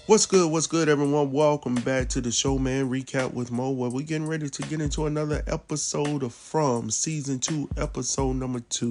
What's good, everyone? Welcome back to the show, man. Recap with Mo, where we're getting ready to get into another episode of From Season 2, Episode number 2,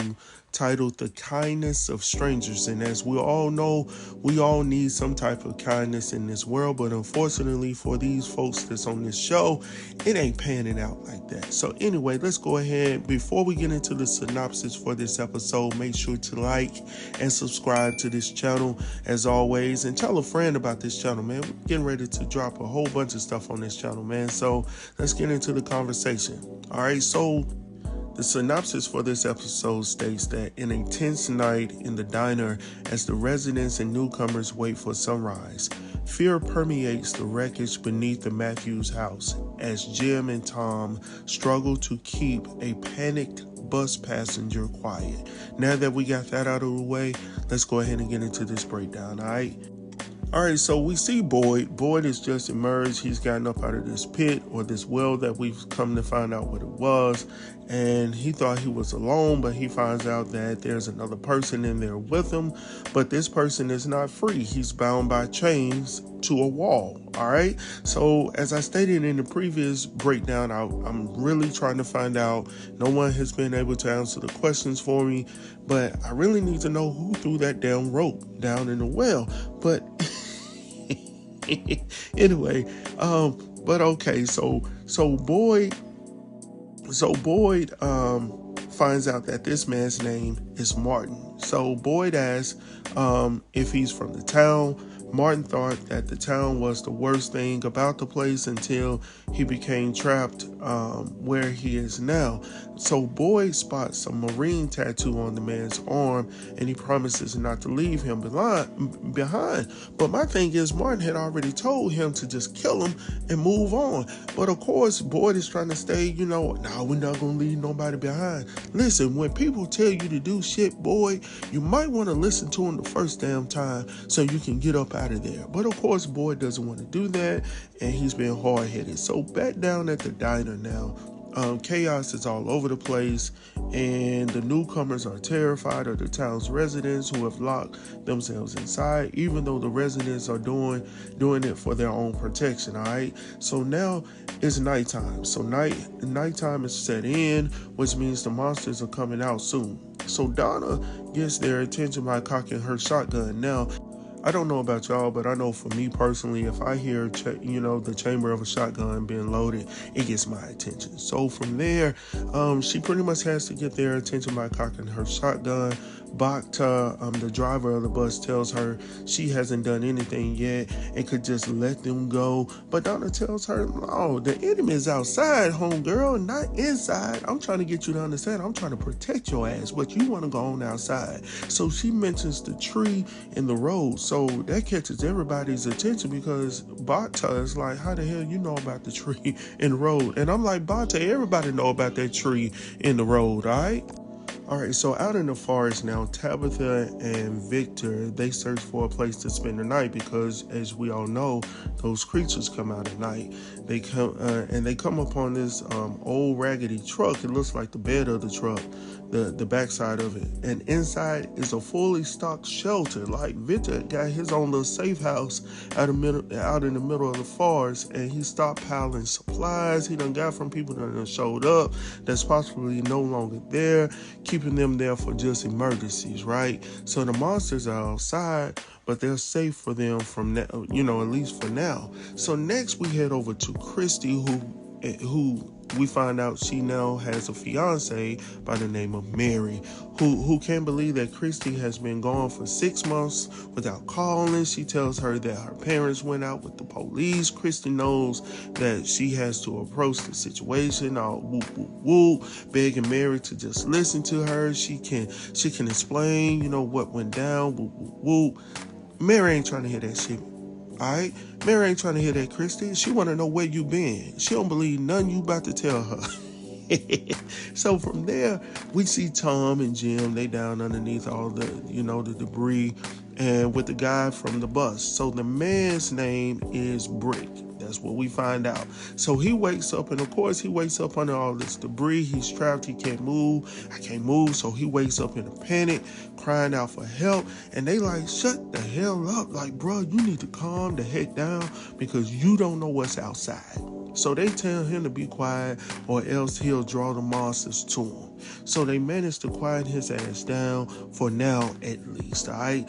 titled The Kindness of Strangers. And as we all know, we all need some type of kindness in this world, but unfortunately for these folks that's on this show, it ain't panning out like that. So anyway, let's go ahead. Before we get into the synopsis for this episode, make sure to like and subscribe to this channel as always, and tell a friend about this channel, man. We're getting ready to drop a whole bunch of stuff on this channel, man. So let's get into the conversation. All right, so the synopsis for this episode states that an intense night in the diner as the residents and newcomers wait for sunrise, fear permeates the wreckage beneath the Matthews house as Jim and Tom struggle to keep a panicked bus passenger quiet. Now that we got that out of the way, let's go ahead and get into this breakdown, all right? All right, so we see Boyd. Boyd has just emerged. He's gotten up out of this pit or this well that we've come to find out what it was. And he thought he was alone, but he finds out that there's another person in there with him. But this person is not free. He's bound by chains to a wall. All right. So as I stated in the previous breakdown, I'm really trying to find out. No one has been able to answer the questions for me, but I really need to know who threw that damn rope down in the well. But anyway, but okay, so Boyd finds out that this man's name is Martin. So Boyd asks if he's from the town. Martin thought that the town was the worst thing about the place until he became trapped where he is now. So Boyd spots a Marine tattoo on the man's arm, and he promises not to leave him behind. But my thing is, Martin had already told him to just kill him and move on. But of course, Boyd is trying to stay, no, we're not going to leave nobody behind. Listen, when people tell you to do shit, Boyd, you might want to listen to them the first damn time so you can get up out of there. But of course, Boyd doesn't want to do that, and he's been hard-headed. So back down at the diner now, chaos is all over the place, and the newcomers are terrified of the town's residents who have locked themselves inside, even though the residents are doing it for their own protection. All right, so now it's nighttime. So nighttime is set in, which means the monsters are coming out soon. So Donna gets their attention by cocking her shotgun. Now, I don't know about y'all, but I know for me personally, if I hear, the chamber of a shotgun being loaded, it gets my attention. So from there, she pretty much has to get their attention by cocking her shotgun. Bakta, the driver of the bus, tells her she hasn't done anything yet and could just let them go. But Donna tells her, no, the enemy is outside, homegirl, not inside. I'm trying to get you to understand. I'm trying to protect your ass, but you want to go on outside. So she mentions the tree in the road. So that catches everybody's attention because Bata is like, how the hell you know about the tree in the road? And I'm like, Bata, everybody know about that tree in the road, all right? All right, so out in the forest now, Tabitha and Victor, they search for a place to spend the night because, as we all know, those creatures come out at night. They come upon this old raggedy truck. It looks like the bed of the truck, the backside of it, and inside is a fully stocked shelter. Like Victor got his own little safe house out in the middle of the forest, and he stockpiling supplies he done got from people that done showed up that's possibly no longer there, keeping them there for just emergencies, right? So the monsters are outside, but they're safe for them from now, at least for now. So next we head over to Christy, who we find out she now has a fiance by the name of Mary, who can't believe that Christy has been gone for 6 months without calling. She tells her that her parents went out with the police. Christy knows that she has to approach the situation all whoop whoop whoop, begging Mary to just listen to her. She can explain, what went down, whoop whoop whoop. Mary ain't trying to hear that shit. Alright? Mary ain't trying to hear that, Christy. She want to know where you been. She don't believe nothing you about to tell her. So from there, we see Tom and Jim. They down underneath all the debris. and with the guy from the bus. So the man's name is Brick. That's what we find out. So he wakes up, and of course he wakes up under all this debris. He's trapped. He can't move. I can't move. So he wakes up in a panic, crying out for help. And they like, shut the hell up. Like, bro, you need to calm the heck down because you don't know what's outside. So they tell him to be quiet or else he'll draw the monsters to him. So they manage to quiet his ass down for now at least, all right?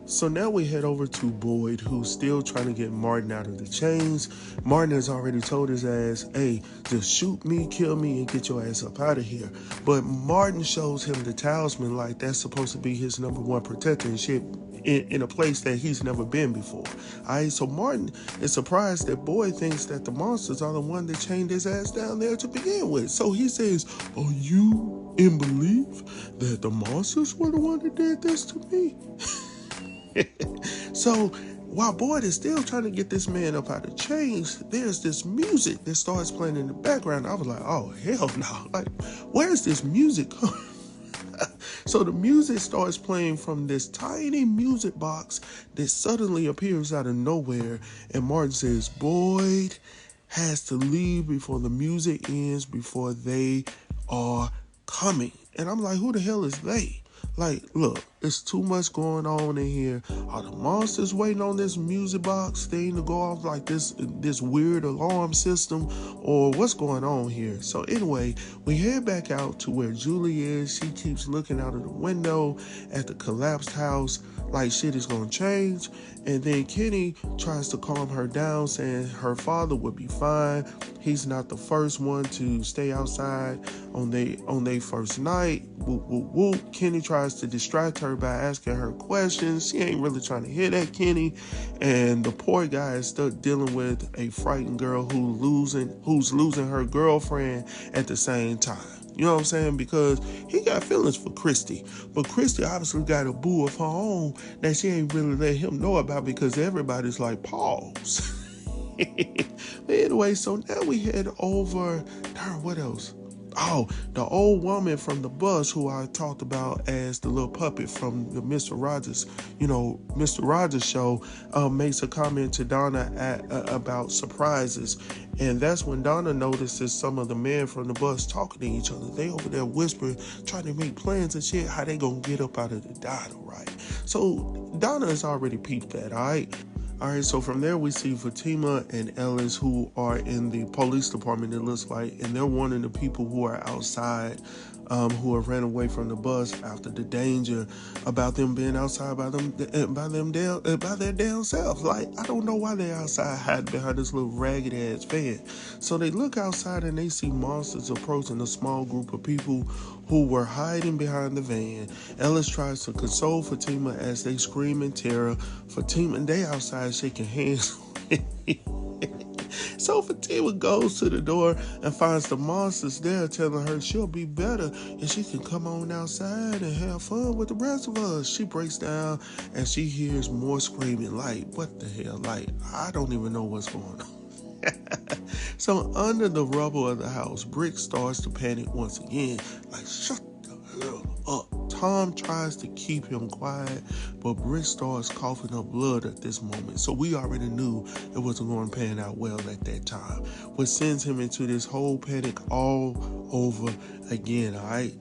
So now we head over to Boyd, who's still trying to get Martin out of the chains. Martin has already told his ass, hey, just shoot me, kill me, and get your ass up out of here. But Martin shows him the talisman like that's supposed to be his number one protector and shit in a place that he's never been before. All right, so Martin is surprised that Boyd thinks that the monsters are the one that chained his ass down there to begin with. So he says, are you in belief that the monsters were the one that did this to me? So while Boyd is still trying to get this man up out of chains, there's this music that starts playing in the background. I was like, oh, hell no. Like, where's this music coming? So the music starts playing from this tiny music box that suddenly appears out of nowhere. And Martin says, Boyd has to leave before the music ends, before they are coming. And I'm like, who the hell is they? Like, look, it's too much going on in here. Are the monsters waiting on this music box thing to go off like this weird alarm system? Or what's going on here? So anyway, we head back out to where Julie is. She keeps looking out of the window at the collapsed house like shit is going to change. And then Kenny tries to calm her down, saying her father would be fine. He's not the first one to stay outside on they first night. Whoop, whoop, whoop. Kenny tries to distract her by asking her questions. She ain't really trying to hear that, Kenny. And the poor guy is stuck dealing with a frightened girl who's losing her girlfriend at the same time. You know what I'm saying? Because he got feelings for Christy. But Christy obviously got a boo of her own that she ain't really let him know about because everybody's like, pause. But anyway, so now we head over, darn, what else? Oh, the old woman from the bus who I talked about as the little puppet from the Mr. Rogers show makes a comment to Donna about surprises. And that's when Donna notices some of the men from the bus talking to each other. They over there whispering, trying to make plans and shit, how they gonna get up out of the dino, right? So Donna has already peeped that, all right? All right, so from there we see Fatima and Ellis, who are in the police department, it looks like, and they're warning the people who are outside, who have ran away from the bus after the danger, about them being outside by their damn selves. Like, I don't know why they're outside hiding behind this little ragged ass van. So they look outside and they see monsters approaching a small group of people who were hiding behind the van. Ellis tries to console Fatima as they scream in terror. Fatima and they outside shaking hands. So Fatima goes to the door and finds the monsters there, telling her she'll be better and she can come on outside and have fun with the rest of us. She breaks down and she hears more screaming. Like, what the hell? Like, I don't even know what's going on. So under the rubble of the house, Brick starts to panic once again. Like, shut the hell up. Tom tries to keep him quiet, but Brick starts coughing up blood at this moment. So we already knew it wasn't going to pan out well at that time, which sends him into this whole panic all over again, all right?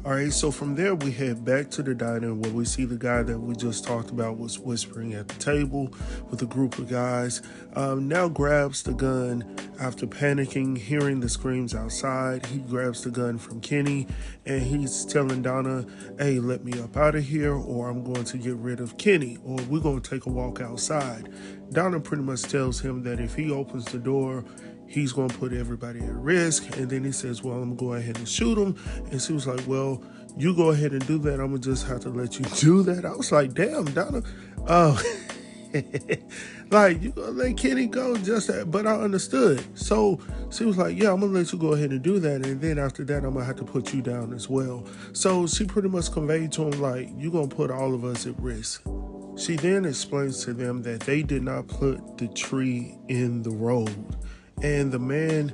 All right, so from there, we head back to the diner where we see the guy that we just talked about was whispering at the table with a group of guys. Now grabs the gun after panicking, hearing the screams outside. He grabs the gun from Kenny and he's telling Donna, hey, let me up out of here or I'm going to get rid of Kenny or we're going to take a walk outside. Donna pretty much tells him that if he opens the door, he's going to put everybody at risk. And then he says, well, I'm going to go ahead and shoot him. And she was like, well, you go ahead and do that. I'm going to just have to let you do that. I was like, damn, Donna. Oh, like, you going to let Kenny go just that. But I understood. So she was like, yeah, I'm going to let you go ahead and do that. And then after that, I'm going to have to put you down as well. So she pretty much conveyed to him, like, you're going to put all of us at risk. She then explains to them that they did not put the tree in the road. And the man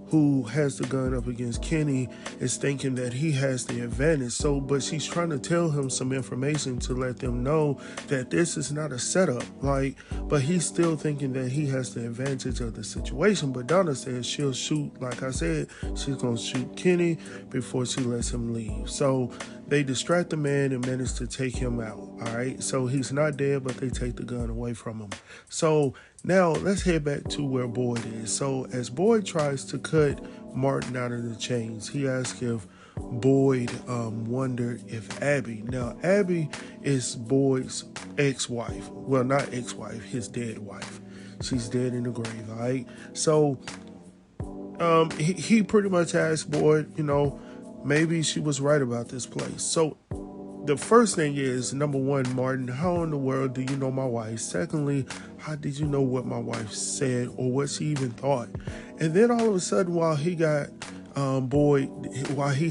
who has the gun up against Kenny, is thinking that he has the advantage. So, but she's trying to tell him some information to let them know that this is not a setup. But he's still thinking that he has the advantage of the situation. But Donna says she'll shoot, like I said, she's going to shoot Kenny before she lets him leave. So they distract the man and manage to take him out. All right. So he's not dead, but they take the gun away from him. So now let's head back to where Boyd is. So as Boyd tries to cut Martin out of the chains, he asks if Boyd wondered if Abby. Now Abby is Boyd's ex-wife. Well, not ex-wife, his dead wife. She's dead in the grave. All right. So he pretty much asked Boyd, maybe she was right about this place. So the first thing is, number one, Martin, how in the world do you know my wife? Secondly, how did you know what my wife said or what she even thought? And then all of a sudden, while he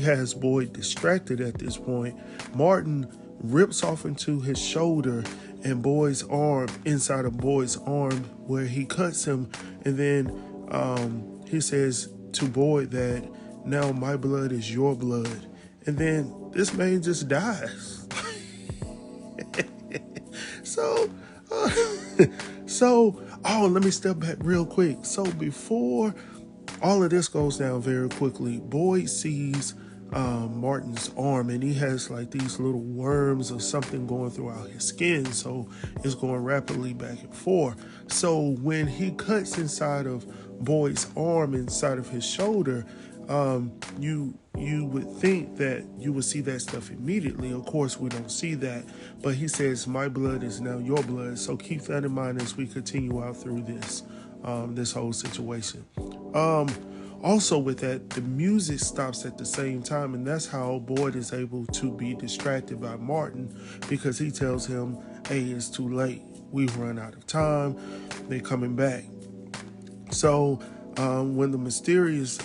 has Boyd distracted at this point, Martin rips off into his shoulder and Boyd's arm, inside of Boyd's arm, where he cuts him. And then he says to Boyd that now my blood is your blood. And then this man just dies. Let me step back real quick. So before all of this goes down very quickly, Boyd sees Martin's arm, and he has like these little worms or something going throughout his skin. So it's going rapidly back and forth. So when he cuts inside of Boyd's arm, inside of his shoulder, you would think that you would see that stuff immediately. Of course, we don't see that, but he says, my blood is now your blood. So keep that in mind as we continue out through this whole situation. Also with that, the music stops at the same time, and that's how Boyd is able to be distracted by Martin, because he tells him, hey, it's too late. We've run out of time. They're coming back. So when the mysterious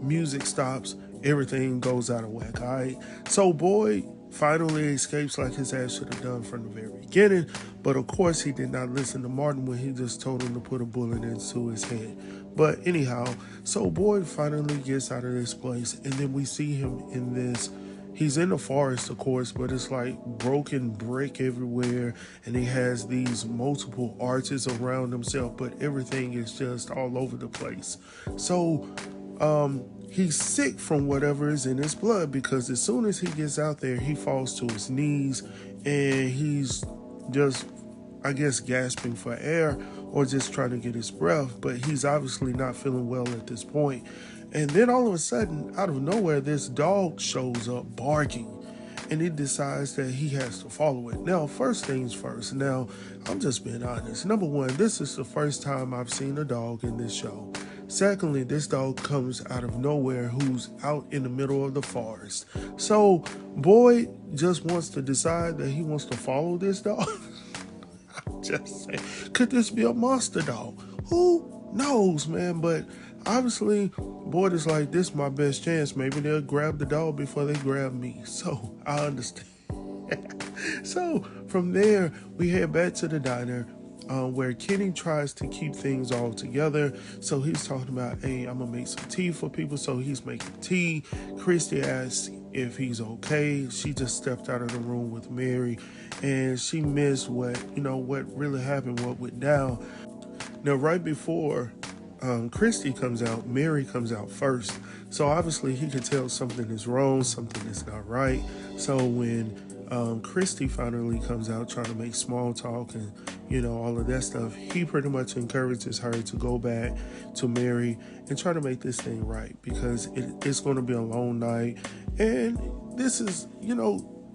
music stops, everything goes out of whack. All right. So Boyd finally escapes like his ass should have done from the very beginning. But of course, he did not listen to Martin when he just told him to put a bullet into his head. But anyhow, so Boyd finally gets out of this place, and then we see him in this. He's in the forest, of course, but it's like broken brick everywhere, and he has these multiple arches around himself, but everything is just all over the place. So he's sick from whatever is in his blood, because as soon as he gets out there, he falls to his knees, and he's just, I guess, gasping for air or just trying to get his breath, but he's obviously not feeling well at this point. And then all of a sudden, out of nowhere, this dog shows up barking, and he decides that he has to follow it. Now, first things first. Now, I'm just being honest. Number one, this is the first time I've seen a dog in this show. Secondly, this dog comes out of nowhere, who's out in the middle of the forest. So, Boyd just wants to decide that he wants to follow this dog. I'm just saying, could this be a monster dog? Who knows, man? But obviously, Boyd is like, this is my best chance. Maybe they'll grab the dog before they grab me. So I understand. So from there, we head back to the diner, where Kenny tries to keep things all together. So he's talking about, hey, I'm going to make some tea for people. So he's making tea. Christy asks if he's okay. She just stepped out of the room with Mary, and she missed what really happened, what went down. Now, right before Christy comes out, Mary comes out first. So obviously he could tell something is wrong, something is not right. So when Christy finally comes out trying to make small talk and, all of that stuff, he pretty much encourages her to go back to Mary and try to make this thing right, because it's going to be a long night. And this is,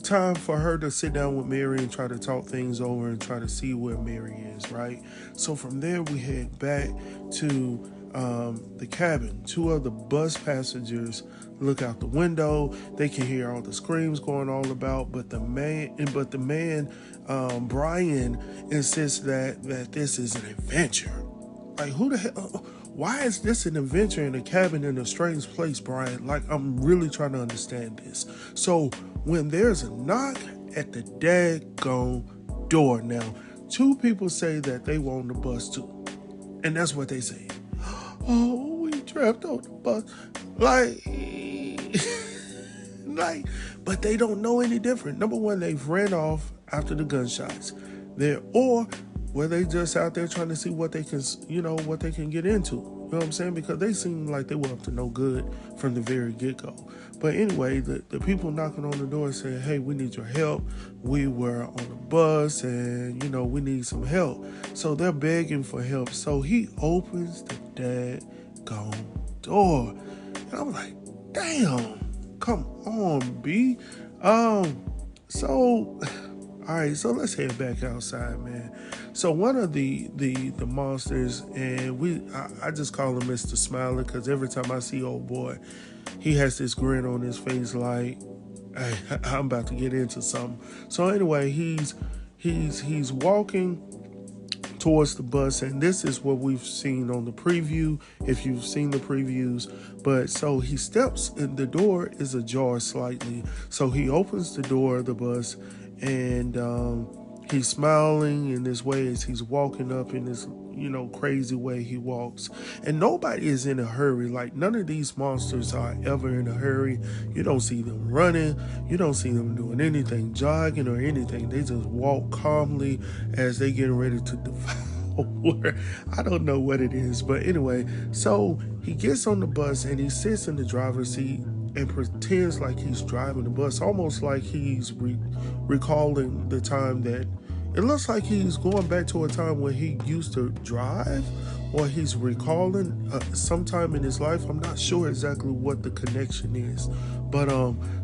time for her to sit down with Mary and try to talk things over and try to see where Mary is, right? So from there, we head back to the cabin. Two of the bus passengers look out the window. They can hear all the screams going all about, but the man, Brian, insists that this is an adventure. Like, who the hell? Why is this an adventure in a cabin in a strange place, Brian? Like, I'm really trying to understand this. So when there's a knock at the daggone door, now, two people say that they were on the bus too. And that's what they say. Oh, we trapped on the bus. Like, like, but they don't know any different. Number one, they've ran off after the gunshots. Or were they just out there trying to see what they can, what they can get into? You know what I'm saying? Because they seem like they were up to no good from the very get-go. But anyway, the people knocking on the door saying, hey, we need your help. We were on a bus and, we need some help. So they're begging for help. So he opens the daggone door. And I'm like, damn, come on, B. So... All right, so let's head back outside, man. So one of the monsters, and I just call him Mr. Smiler, because every time I see old boy, he has this grin on his face like, hey, I'm about to get into something. So anyway, he's walking towards the bus, and this is what we've seen on the preview, if you've seen the previews. But so he steps, and the door is ajar slightly. So he opens the door of the bus, and he's smiling in this way as he's walking up in this, crazy way he walks. And nobody is in a hurry. Like, none of these monsters are ever in a hurry. You don't see them running. You don't see them doing anything, jogging or anything. They just walk calmly as they get ready to devour. I don't know what it is. But anyway, so he gets on the bus and he sits in the driver's seat and pretends like he's driving the bus, almost like he's recalling the time that it looks like he's going back to a time when he used to drive, or he's recalling sometime in his life. I'm not sure exactly what the connection is, but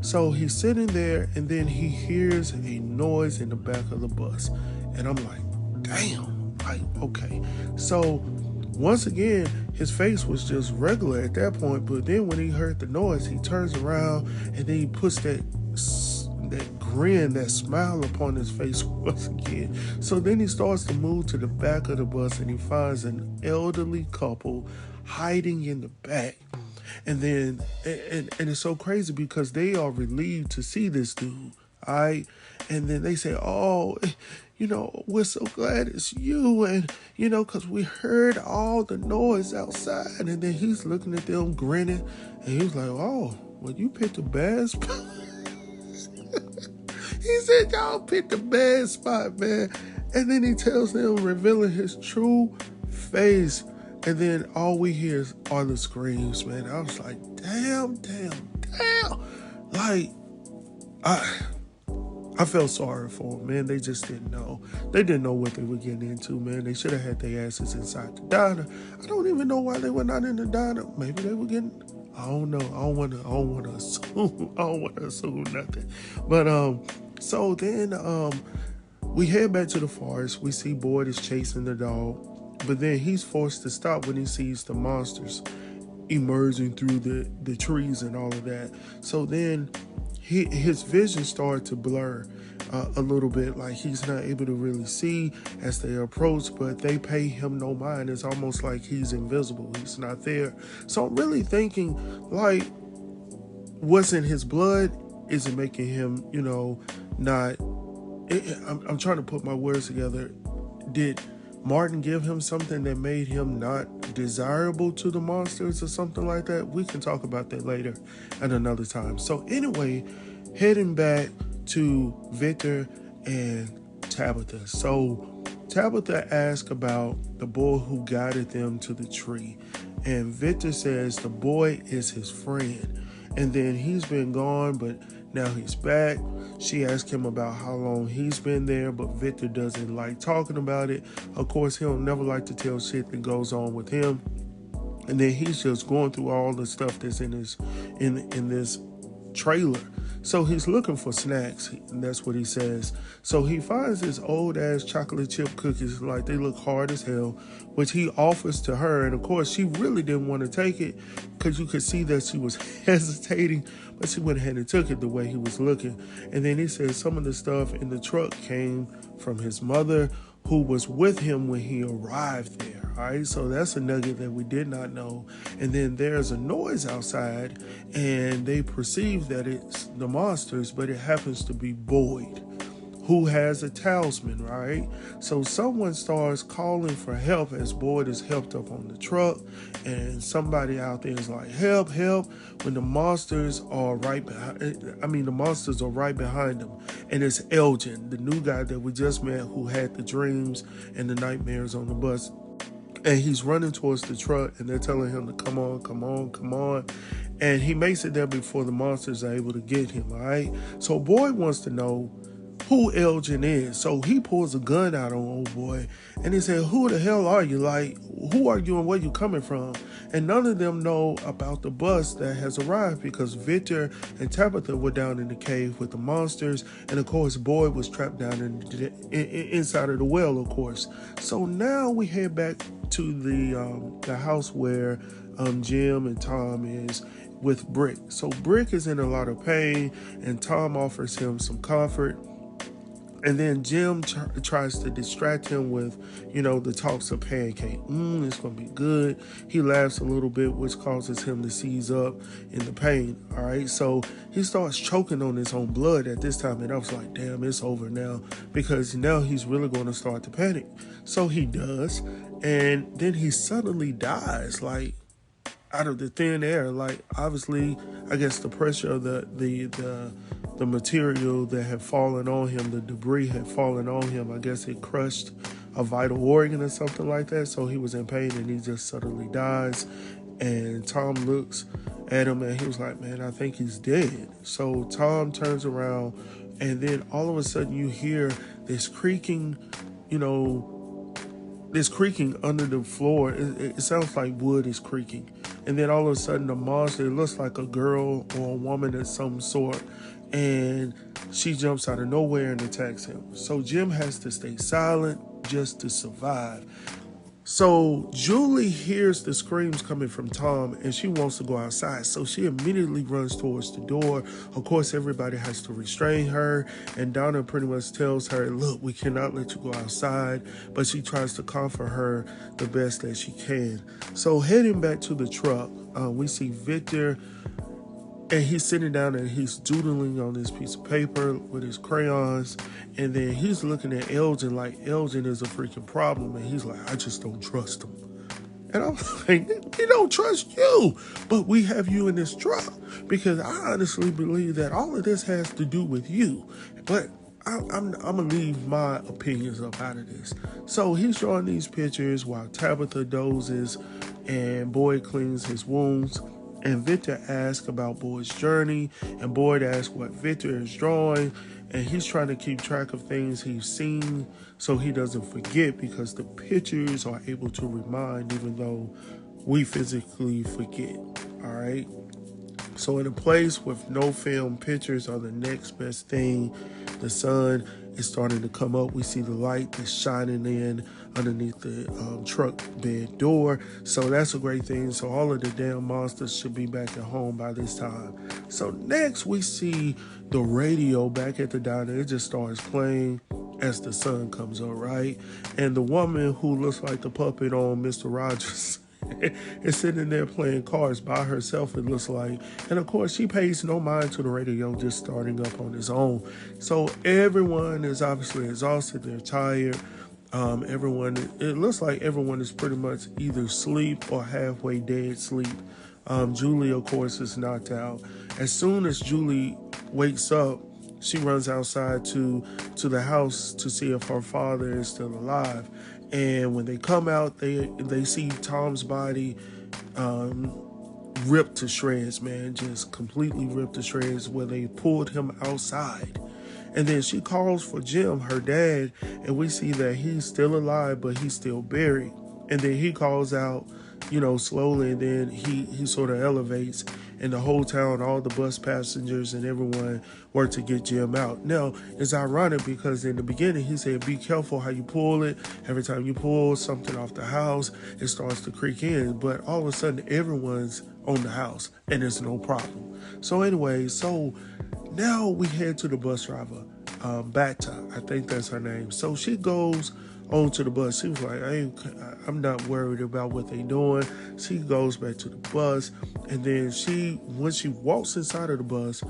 so he's sitting there, and then he hears a noise in the back of the bus, and I'm like, damn, like, okay. So once again, his face was just regular at that point, but then when he heard the noise, he turns around and then he puts that grin, that smile upon his face once again. So then he starts to move to the back of the bus, and he finds an elderly couple hiding in the back. And then, and it's so crazy because they are relieved to see this dude, all right? And then they say, oh, we're so glad it's you. And, because we heard all the noise outside. And then he's looking at them grinning. And he was like, oh, well, you picked a bad spot. He said, y'all picked a bad spot, man. And then he tells them, revealing his true face. And then all we hear are the screams, man. I was like, damn. Like, I felt sorry for them, man. They just didn't know. They didn't know what they were getting into, man. They should have had their asses inside the diner. I don't even know why they were not in the diner. Maybe they were getting, I don't know. I don't want to assume. I don't want to assume nothing. But so then we head back to the forest. We see Boyd is chasing the dog, but then he's forced to stop when he sees the monsters emerging through the trees and all of that. So then his vision started to blur a little bit, like he's not able to really see as they approach, but they pay him no mind. It's almost like he's invisible. He's not there. So I'm really thinking, like, what's in his blood isn't making him, not... I'm trying to put my words together. Did Martin give him something that made him not desirable to the monsters or something like that? We can talk about that later at another time. So anyway, heading back to Victor and Tabitha. So Tabitha asked about the boy who guided them to the tree. And Victor says the boy is his friend. And then he's been gone, but now he's back. She asked him about how long he's been there, but Victor doesn't like talking about it. Of course, he'll never like to tell shit that goes on with him. And then he's just going through all the stuff that's in this trailer. So he's looking for snacks, and that's what he says. So he finds his old-ass chocolate chip cookies, like they look hard as hell, which he offers to her. And, of course, she really didn't want to take it because you could see that she was hesitating, but she went ahead and took it the way he was looking. And then he says some of the stuff in the truck came from his mother, who was with him when he arrived there. All right, so that's a nugget that we did not know. And then there's a noise outside, and they perceive that it's the monsters, but it happens to be Boyd, who has a talisman, right? So someone starts calling for help as Boyd is helped up on the truck, and somebody out there is like, help, help, when the monsters are right behind, the monsters are right behind them. And it's Elgin, the new guy that we just met who had the dreams and the nightmares on the bus. And he's running towards the truck, and they're telling him to come on, come on, come on. And he makes it there before the monsters are able to get him, all right? So Boyd wants to know who Elgin is. So he pulls a gun out on old boy, and he said, who the hell are you? Like, who are you and where you coming from? And none of them know about the bus that has arrived because Victor and Tabitha were down in the cave with the monsters, and of course Boyd was trapped down inside of the well, of course. So now we head back to the house where Jim and Tom is with Brick. So Brick is in a lot of pain, and Tom offers him some comfort. And then Jim tries to distract him with, the talks of pancake. It's going to be good. He laughs a little bit, which causes him to seize up in the pain. All right. So he starts choking on his own blood at this time. And I was like, damn, it's over now. Because now he's really going to start to panic. So he does. And then he suddenly dies, like, out of the thin air. Like, obviously, I guess the pressure of the material that had fallen on him, the debris had fallen on him. I guess it crushed a vital organ or something like that. So he was in pain, and he just suddenly dies. And Tom looks at him, and he was like, man, I think he's dead. So Tom turns around, and then all of a sudden you hear this creaking, under the floor. It sounds like wood is creaking. And then all of a sudden the monster, it looks like a girl or a woman of some sort, and she jumps out of nowhere and attacks him. So Jim has to stay silent just to survive. So Julie hears the screams coming from Tom, and she wants to go outside. So she immediately runs towards the door. Of course, everybody has to restrain her, and Donna pretty much tells her, look, we cannot let you go outside. But she tries to comfort her the best that she can. So heading back to the truck, we see Victor, and he's sitting down and he's doodling on this piece of paper with his crayons. And then he's looking at Elgin like Elgin is a freaking problem. And he's like, I just don't trust him. And I'm like, we don't trust you, but we have you in this truck because I honestly believe that all of this has to do with you. But I'm going to leave my opinions up out of this. So he's drawing these pictures while Tabitha dozes and Boyd cleans his wounds. And Victor asks about Boyd's journey, and Boyd asks what Victor is drawing, and he's trying to keep track of things he's seen so he doesn't forget, because the pictures are able to remind even though we physically forget. All right. So in a place with no film, pictures are the next best thing. The sun is starting to come up. We see the light that's shining in underneath the truck bed door. So that's a great thing. So all of the damn monsters should be back at home by this time. So next we see the radio back at the diner. It just starts playing as the sun comes up, right? And the woman who looks like the puppet on Mr. Rogers is sitting there playing cards by herself, it looks like. And of course, she pays no mind to the radio just starting up on its own. So everyone is obviously exhausted. They're tired. It looks like everyone is pretty much either asleep or halfway dead sleep. Julie, of course, is knocked out. As soon as Julie wakes up, she runs outside to the house to see if her father is still alive. And when they come out, they see Tom's body ripped to shreds, man, just completely ripped to shreds, where they pulled him outside. And then she calls for Jim, her dad, and we see that he's still alive, but he's still buried. And then he calls out, slowly, and then he sort of elevates, and the whole town, all the bus passengers and everyone work to get Jim out. Now, it's ironic because in the beginning he said, be careful how you pull it. Every time you pull something off the house, it starts to creak in. But all of a sudden, everyone's on the house, and it's no problem. So anyway, now we head to the bus driver, Bata, I think that's her name. So she goes onto the bus. She was like, I'm not worried about what they doing. She goes back to the bus, and then when she walks inside of the bus,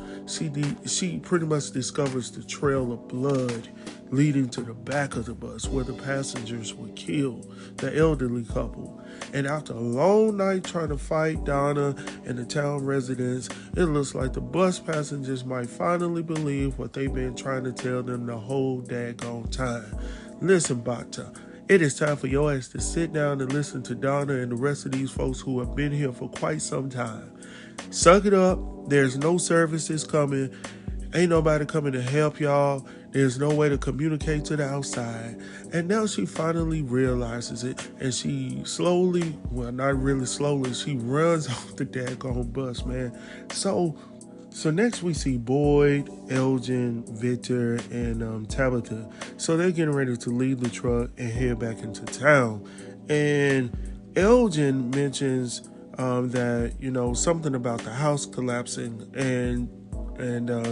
she pretty much discovers the trail of blood leading to the back of the bus where the passengers were killed, the elderly couple. And after a long night trying to fight Donna and the town residents, it looks like the bus passengers might finally believe what they've been trying to tell them the whole daggone time. Listen, Bata, it is time for your ass to sit down and listen to Donna and the rest of these folks who have been here for quite some time. Suck it up. There's no services coming. Ain't nobody coming to help y'all. There's no way to communicate to the outside. And now she finally realizes it, and she slowly, well, not really slowly, she runs off the daggone bus, man. So next we see Boyd, Elgin, Victor, and Tabitha. So they're getting ready to leave the truck and head back into town. And Elgin mentions that, something about the house collapsing, and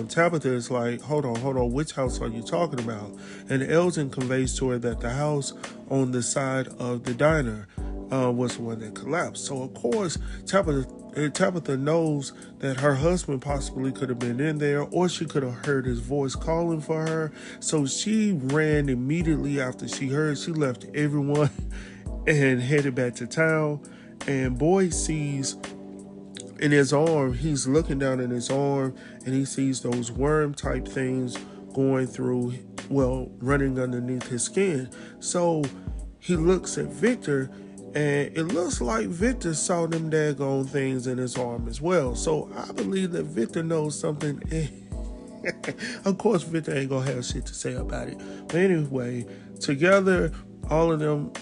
Tabitha is like, hold on, which house are you talking about? And Elgin conveys to her that the house on the side of the diner was the one that collapsed. So, of course, Tabitha knows that her husband possibly could have been in there, or she could have heard his voice calling for her. So she ran immediately after she heard. She left everyone and headed back to town. And Boyd sees in his arm, he's looking down in his arm, and he sees those worm type things running underneath his skin. So he looks at Victor, and it looks like Victor saw them daggone things in his arm as well. So I believe that Victor knows something. Of course, Victor ain't gonna have shit to say about it. But anyway, together, all of them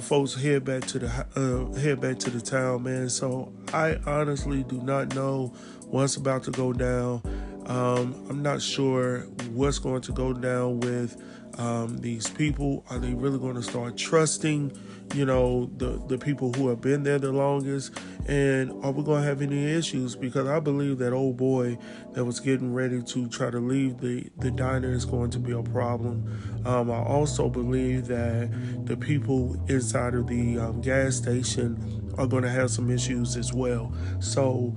folks head back to the town, man. So I honestly do not know what's about to go down. I'm not sure what's going to go down with these people. Are they really going to start trusting, the people who have been there the longest? And are we going to have any issues? Because I believe that old boy that was getting ready to try to leave the diner is going to be a problem. I also believe that the people inside of the gas station are going to have some issues as well. So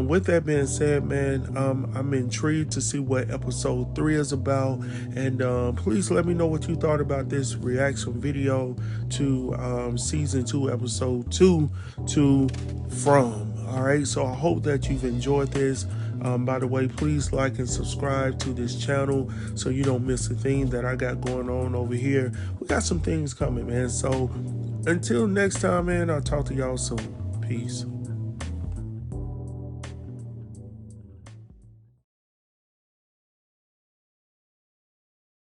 with that being said, man, I'm intrigued to see what episode 3 is about. And please let me know what you thought about this reaction video to season 2, episode 2 to From. All right, so I hope that you've enjoyed this. By the way, please like and subscribe to this channel so you don't miss a thing that I got going on over here. We got some things coming, man. So until next time, man, I'll talk to y'all soon. Peace.